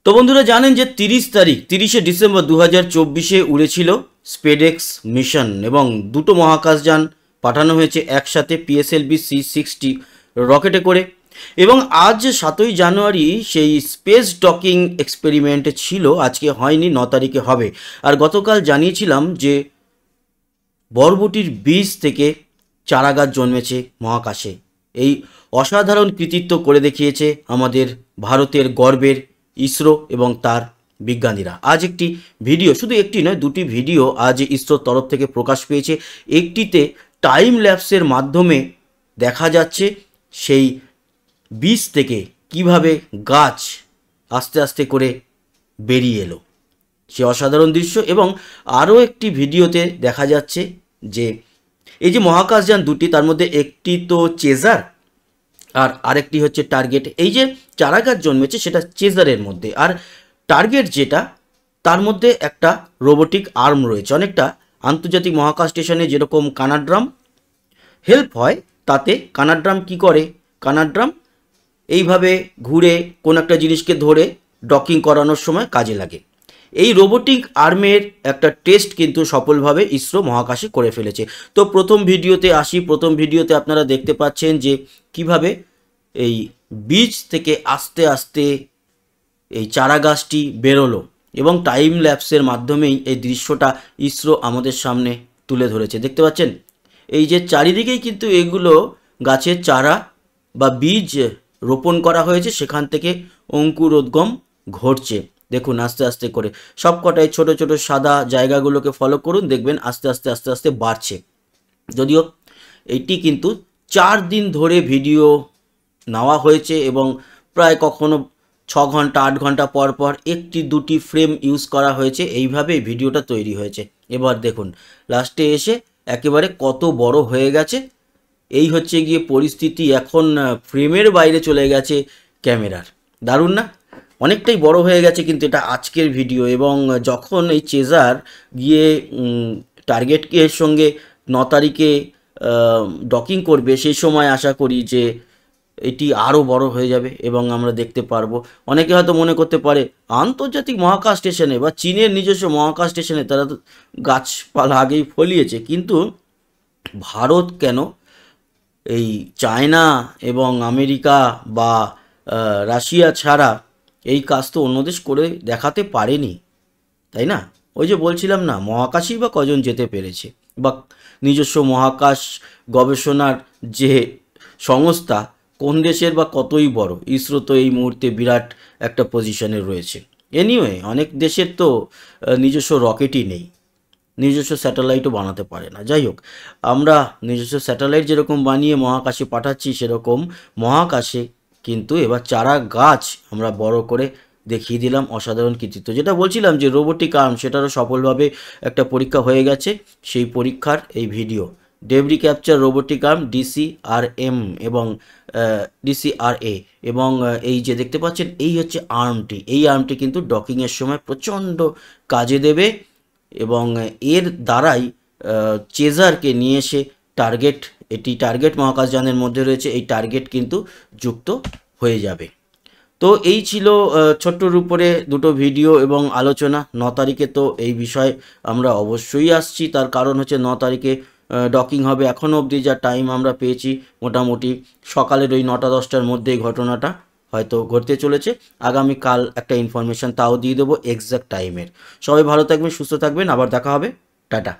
তো বন্ধুরা জানেন যে 30শে ডিসেম্বর 2024-এ উড়েছিল স্পেডএক্স মিশন এবং দুটো মহাকাশযান পাঠানো হয়েছে একসাথে পিএসএলভি C60 রকেটে করে। এবং আজ 7ই জানুয়ারি সেই স্পেস ডকিং এক্সপেরিমেন্ট ছিল, আজকে হয়নি, 9 তারিখে হবে। আর গতকাল জানিয়েছিলাম যে বরবটির বীজ থেকে চারাগাছ জন্মেছে মহাকাশে। এই অসাধারণ কৃতিত্ব করে দেখিয়েছে আমাদের ভারতের গর্বের ইসরো এবং তার বিজ্ঞানীরা। আজ একটি ভিডিও, শুধু একটি নয়, দুটি ভিডিও আজ ইসরোর তরফ থেকে প্রকাশ পেয়েছে। একটিতে টাইম ল্যাপসের মাধ্যমে দেখা যাচ্ছে সেই বীজ থেকে কিভাবে গাছ আস্তে আস্তে করে বেরিয়ে এলো, সে অসাধারণ দৃশ্য। এবং আরও একটি ভিডিওতে দেখা যাচ্ছে যে এই যে মহাকাশযান দুটি, তার মধ্যে একটি তো চেজার আর আরেকটি হচ্ছে টার্গেট। এই যে চারাগাছ জন্মেছে সেটা চেজারের মধ্যে, আর টার্গেট যেটা, তার মধ্যে একটা রোবোটিক আর্ম রয়েছে। অনেকটা আন্তর্জাতিক মহাকাশ স্টেশনে যেরকম কানাড্রাম হেল্প হয়, তাতে কানাড্রাম কি করে, কানাড্রাম এইভাবে ঘুরে কোন একটা জিনিসকে ধরে ডকিং করানোর সময় কাজে লাগে। এই রোবোটিক আর্মের একটা টেস্ট কিন্তু সফলভাবে ইসরো মহাকাশে করে ফেলেছে। তো প্রথম ভিডিওতে আসি। প্রথম ভিডিওতে আপনারা দেখতে পাচ্ছেন যে কিভাবে এই বীজ থেকে আস্তে আস্তে এই চারাগাছটি বেরোলো এবং টাইম ল্যাপসের মাধ্যমেই এই দৃশ্যটা ইসরো আমাদের সামনে তুলে ধরেছে। দেখতে পাচ্ছেন এই যে চারিদিকেই কিন্তু এগুলো গাছের চারা বা বীজ রোপণ করা হয়েছে, সেখান থেকে অঙ্কুরোদ্গম ঘটছে। দেখুন আস্তে আস্তে করে সব কটাই ছোট ছোট সাদা জায়গাগুলোকে ফলো করুন, দেখবেন আস্তে আস্তে আস্তে আস্তে বাড়ছে। যদিও এইটি কিন্তু 4 দিন ধরে ভিডিও নেওয়া হয়েছে এবং প্রায় কখনো 6 ঘন্টা 8 ঘন্টা পর পর একটি দুটি ফ্রেম ইউজ করা হয়েছে, এইভাবে ভিডিওটা তৈরি হয়েছে। এবার দেখুন লাস্টে এসে একেবারে কত বড় হয়ে গেছে। এই হচ্ছে গিয়ে পরিস্থিতি, এখন ফ্রেমের বাইরে চলে গেছে ক্যামেরার। দারুণ না? অনেকটাই বড় হয়ে গেছে কিন্তু এটা আজকের ভিডিও। এবং যখন এই চেজার গিয়ে টার্গেটকে এর সঙ্গে 9 তারিখে ডকিং করবে, সেই সময় আশা করি যে এটি আরও বড় হয়ে যাবে এবং আমরা দেখতে পারবো। অনেকে হয়তো মনে করতে পারে আন্তর্জাতিক মহাকাশ স্টেশনে বা চীনের নিজস্ব মহাকাশ স্টেশনে তারা তো গাছপালা আগেই ফলিয়েছে, কিন্তু ভারত কেন এই চায়না এবং আমেরিকা বা রাশিয়া ছাড়া এই কাজ তো অন্য দেশ করে দেখাতে পারেনি, তাই না? ওই যে বলছিলাম না, মহাকাশই বা কজন যেতে পেরেছে, বা নিজস্ব মহাকাশ গবেষণার যে সংস্থা কোন দেশের বা কতই বড়। ইসরো তো এই মুহূর্তে বিরাট একটা পজিশনে রয়েছে। এনিওয়ে অনেক দেশের তো নিজস্ব রকেটই নেই, নিজস্ব স্যাটেলাইটও বানাতে পারে না। যাই হোক, আমরা নিজস্ব স্যাটেলাইট যেরকম বানিয়ে মহাকাশে পাঠাচ্ছি, সেরকম মহাকাশে কিন্তু এবার চারা গাছ আমরা বড় করে দেখিয়ে দিলাম। অসাধারণ কৃতিত্ব। যেটা বলছিলাম যে রোবোটিক আর্ম, সেটারও সফলভাবে একটা পরীক্ষা হয়ে গেছে। সেই পরীক্ষার এই video, debris capture robotic arm DCRM এবং DCRA। এবং এই যে দেখতে পাচ্ছেন এই হচ্ছে আর্মটি, এই আর্মটি কিন্তু ডকিংয়ের সময় প্রচণ্ড কাজে দেবে এবং এর দ্বারাই চেজারকে নিয়ে এসে টার্গেট, এটি টার্গেট মহাকাশযানের মধ্যে রয়েছে, এই টার্গেট কিন্তু যুক্ত হয়ে যাবে। তো এই ছিল ছোট্টর উপরে দুটো ভিডিও এবং আলোচনা। 9 তারিখে তো এই বিষয়ে আমরা অবশ্যই আসছি, তার কারণ হচ্ছে 9 তারিখে ডকিং হবে। এখনও অবধি যা টাইম আমরা পেয়েছি, মোটামুটি সকালের ওই 9টা-10টার মধ্যেই ঘটনাটা হয়তো ঘটতে চলেছে। আগামীকাল একটা ইনফরমেশান তাও দিয়ে দেবো এক্স্যাক্ট টাইমের। সবাই ভালো থাকবেন, সুস্থ থাকবেন, আবার দেখা হবে। টাটা।